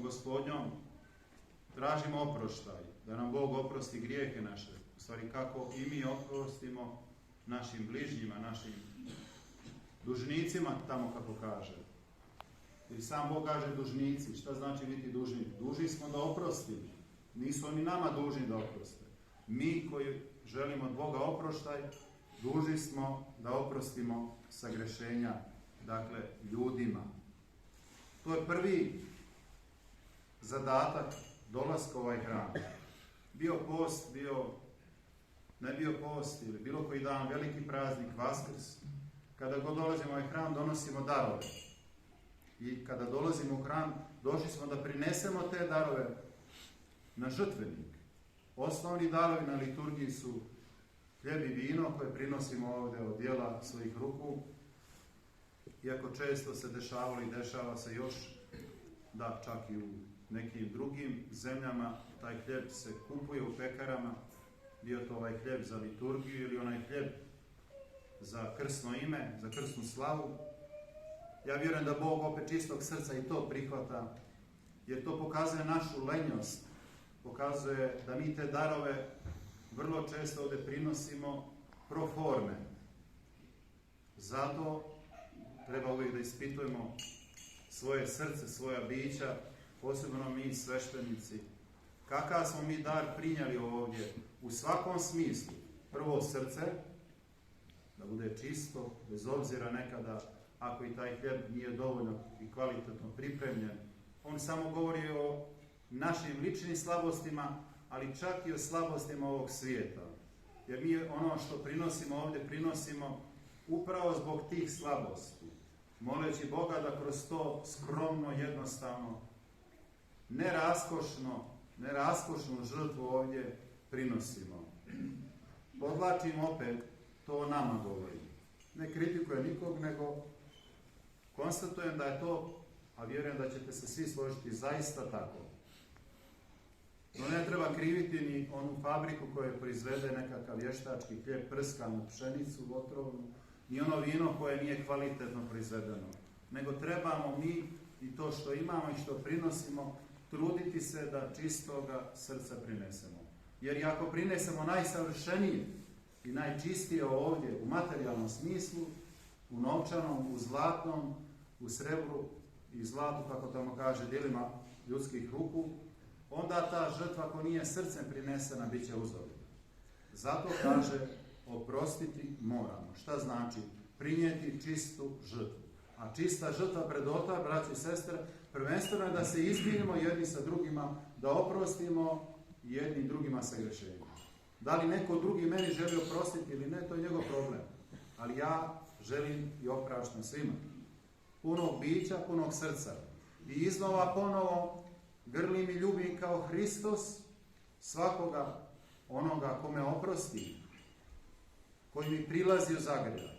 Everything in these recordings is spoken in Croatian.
Gospodnjom, tražimo oproštaj, da nam Bog oprosti grijehe naše, u stvari kako i mi oprostimo našim bližnjima, našim dužnicima, tamo kako kaže. Jer sam Bog kaže dužnici. Šta znači biti dužnik? Dužni smo da oprostimo. Nisu oni nama dužni da oproste. Mi koji želimo od Boga oproštaj, dužni smo da oprostimo sagrešenja, dakle, ljudima. To je prvi zadatak dolaska u ovaj hram. Bio post, ne bio post ili bilo koji dan, veliki praznik, Vaskrs, kada god dolazimo u ovaj hram, donosimo darove. I kada dolazimo u hram, došli smo da prinesemo te darove na žrtvenik. Osnovni darovi na liturgiji su hljeb i vino koje prinosimo ovdje od djela svojih ruku. Iako često se dešavalo i dešava se još, da čak i u nekim drugim zemljama, taj hljeb se kupuje u pekarama, bio to ovaj hljeb za liturgiju ili onaj hljeb za krsno ime, za krsnu slavu. Ja vjerujem da Bog opet čistog srca i to prihvata, jer to pokazuje našu lenjost, pokazuje da mi te darove vrlo često ovdje prinosimo pro forme. Zato treba uvijek da ispitujemo svoje srce, svoja bića, posebno mi sveštenici. Kakav smo mi dar prinjali ovdje u svakom smislu. Prvo srce, da bude čisto, bez obzira nekada ako i taj hljeb nije dovoljno i kvalitetno pripremljen. On samo govori o našim ličnim slabostima, ali čak i o slabostima ovog svijeta. Jer mi ono što prinosimo ovdje, prinosimo upravo zbog tih slabosti. Moleći Boga da kroz to skromno, jednostavno, neraskošnu žrtvu ovdje prinosimo. Podlačim opet, to o nama govori. Ne kritikuje nikog, nego konstatujem da je to, a vjerujem da ćete se svi složiti, zaista tako. No ne treba kriviti ni onu fabriku koja proizvede nekakav vještački hljeb prskan na pšenicu otrovnu, ni ono vino koje nije kvalitetno proizvedeno. Nego trebamo mi i to što imamo i što prinosimo, truditi se da čistoga srca prinesemo. Jer i ako prinesemo najsavršenije i najčistije ovdje u materijalnom smislu, u novčanom, u zlatnom, u srebru i zlatu, kako tamo kaže, djelima ljudskih ruku, onda ta žrtva ako nije srcem prinesena, bit će uzorna. Zato kaže, oprostiti moramo. Šta znači? Prinijeti čistu žrtvu. A čista žrtva pred oltar, braći i sestre, prvenstveno je da se izvinimo jedni sa drugima, da oprostimo jedni drugima sagrešenja. Da li neko drugi meni želi oprostiti ili ne, to je njegov problem. Ali ja želim i opraštam svima. Punog bića, punog srca. I iznova ponovo grlim i ljubim kao Hristos svakoga onoga kome oprosti, koji mi prilazi u zagrljaj.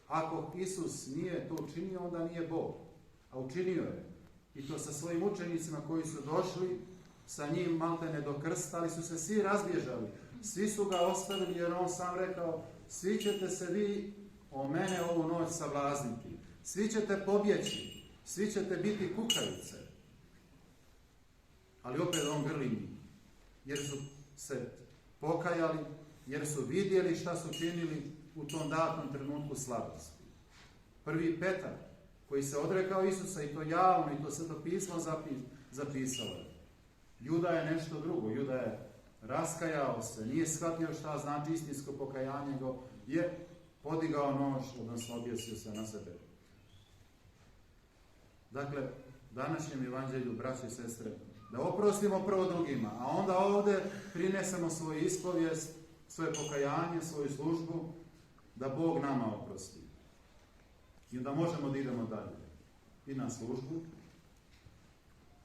Ako Isus nije to učinio, onda nije Bog. A učinio je. I to sa svojim učenicima koji su došli sa njim maltene do krsta, ali su se svi razbježali. Svi su ga ostavili jer on sam rekao, svi ćete se vi o mene ovu noć savlazniti. Svi ćete pobjeći. Svi ćete biti kukavice. Ali opet on grli njih. Jer su se pokajali, jer su vidjeli šta su činili u tom datom trenutku slabosti. Prvi Petar, koji se odrekao Isusa i to javno, i to Sveto pismo zapisalo. Juda je nešto drugo. Juda je raskajao se, nije shvatio šta znači istinsko pokajanje, nego je podigao nož, odnosno objesio se na sebe. Dakle, današnjem evanđelju, braće i sestre, da oprostimo prvo drugima, a onda ovdje prinesemo svoju ispovijest, svoje pokajanje, svoju službu, da Bog nama oprosti. I onda možemo da idemo dalje. I na službu,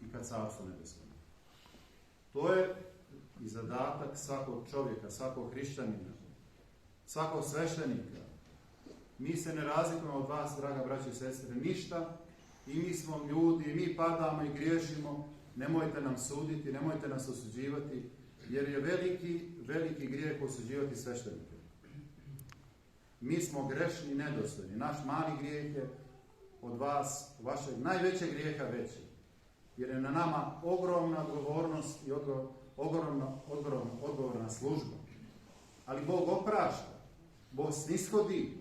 i kad Carstvu nebeskom. To je i zadatak svakog čovjeka, svakog hrišćanina, svakog sveštenika. Mi se ne razlikujemo od vas, draga braće i sestre, ništa. I mi smo ljudi, mi padamo i griješimo. Nemojte nam suditi, nemojte nas osuđivati, jer je veliki grijeh osuđivati sveštenike. Mi smo grešni i nedostojni. Naš mali grijeh je od vas, vašeg najvećeg grijeha veći. jer je na nama ogromna odgovornost i odgovorna služba. Ali Bog oprašta, Bog snishodi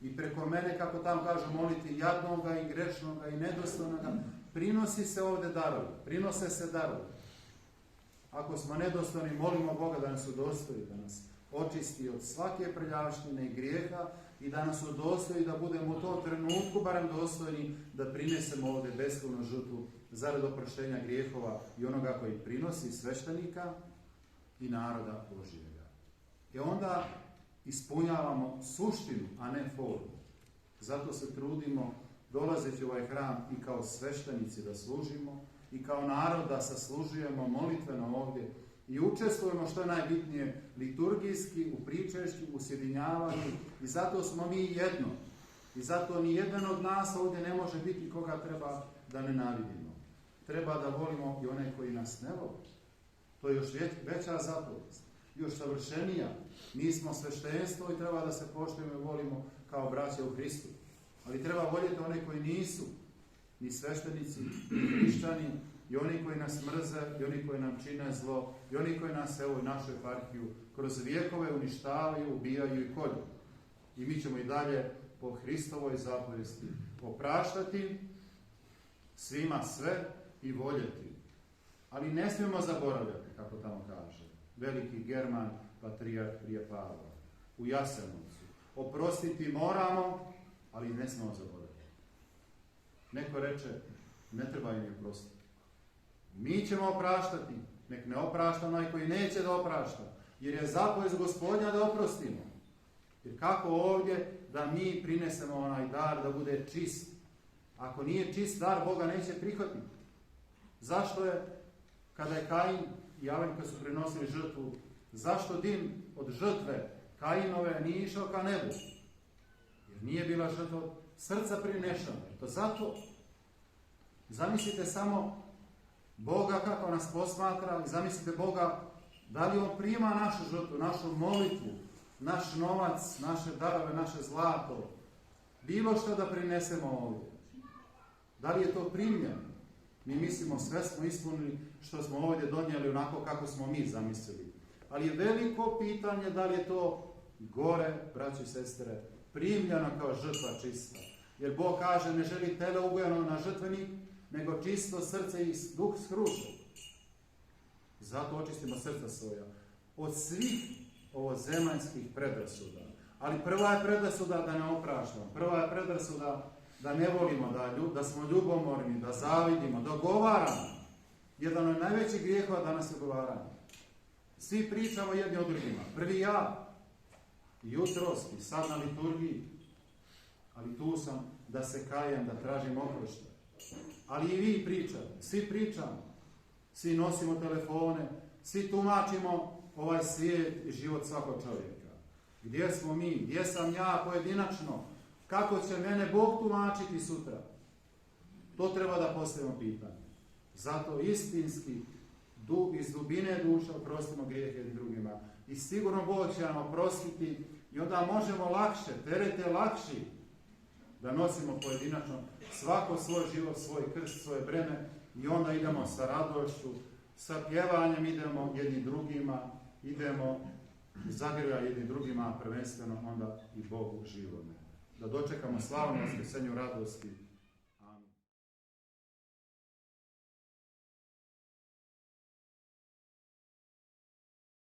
i preko mene, kako tam kažu, moliti jadnoga i grešnoga i nedostojnoga, prinosi se ovdje darovi, prinose se darovi. Ako smo nedostojni, molimo Boga da nas udostoji, da nas očisti od svake prljavštine i grijeha i da nas udostoji da budemo u tom trenutku barem dostojni da prinesemo ovdje beskrvnu žrtvu zarad oproštenja grijehova i onoga koji prinosi, sveštenika i naroda Božjega. I onda ispunjavamo suštinu, a ne formu. Zato se trudimo dolazeći u ovaj hram i kao sveštenici da služimo i kao narod da saslužujemo molitveno ovdje i učestvujemo, što je najbitnije, liturgijski, u pričešću, u sjedinjavanju i zato smo mi jedno. I zato ni jedan od nas ovdje ne može biti koga treba da nenavidimo. Treba da volimo i one koji nas ne vole. To je još veća zapovijest, još savršenija. Mi smo sveštenstvo i treba da se poštujemo i volimo kao braće u Hristu. Ali treba voljeti one koji nisu ni sveštenici, ni hrišćani, i oni koji nas mrze, i oni koji nam čine zlo, i oni koji nas, evo, i našu eparhiju kroz vijekove uništavaju, ubijaju i kolju. I mi ćemo i dalje po Hristovoj zapovijesti opraštati svima sve i voljeti. Ali ne smijemo zaboravljati, kako tamo kaže veliki German, patrijarh prije Pavla, u Jasenovcu. Oprostiti moramo, ali ne smijemo zaboraviti. Neko reče, ne treba im oprostiti. Mi ćemo opraštati, nek ne oprašta onaj koji neće da oprašta, jer je zapovijest Gospodnja da oprostimo. Jer kako ovdje da mi prinesemo onaj dar da bude čist? Ako nije čist dar, Boga neće prihvatiti. Zašto je, kada je Kain i Avel kad su prinosili žrtvu, zašto dim od žrtve Kainove nije išao ka nebu? Jer nije bila žrtva od srca prinešena. To zato. Zamislite samo Boga kako nas posmatra i zamislite Boga da li On prima našu žrtvu, našu molitvu, naš novac, naše darove, naše zlato, bilo što da prinesemo ovdje. Da li je to primljeno? Mi mislimo sve smo ispunili što smo ovdje donijeli onako kako smo mi zamislili. Ali je veliko pitanje da li je to gore, braći i sestre, primljeno kao žrtva čista. Jer Bog kaže ne želi tele ubojeno na žrtvenik, nego čisto srce i duh skrušen. Zato očistimo srca svoja od svih ovozemaljskih predrasuda. Ali prva je predrasuda da ne opraštamo. Prva je predrasuda da ne volimo, da smo ljubomorni, da zavidimo, da ogovaramo. Jedan od najvećih grijehova danas je ogovaranje. Svi pričamo jedni o drugima. Prvi ja, jutros i sad na liturgiji. Ali tu sam da se kajem, da tražim oproštaj. Ali i vi pričate, svi pričamo. Svi nosimo telefone, svi tumačimo ovaj svijet i život svakog čovjeka. Gdje smo mi? Gdje sam ja pojedinačno? Kako će mene Bog tumačiti sutra? To treba da postavimo pitanje. Zato istinski iz dubine duša oprostimo grijehe jednim drugima. I sigurno Bog će nam oprostiti i onda možemo lakše, terete lakši, da nosimo pojedinačno svako svoj život, svoj krst, svoje breme i onda idemo sa radošću, sa pjevanjem idemo jednim drugima, idemo zagrlja jednim drugima, a prvenstveno onda i Bogu živome. Da dočekamo slavno vaskrsenje radosti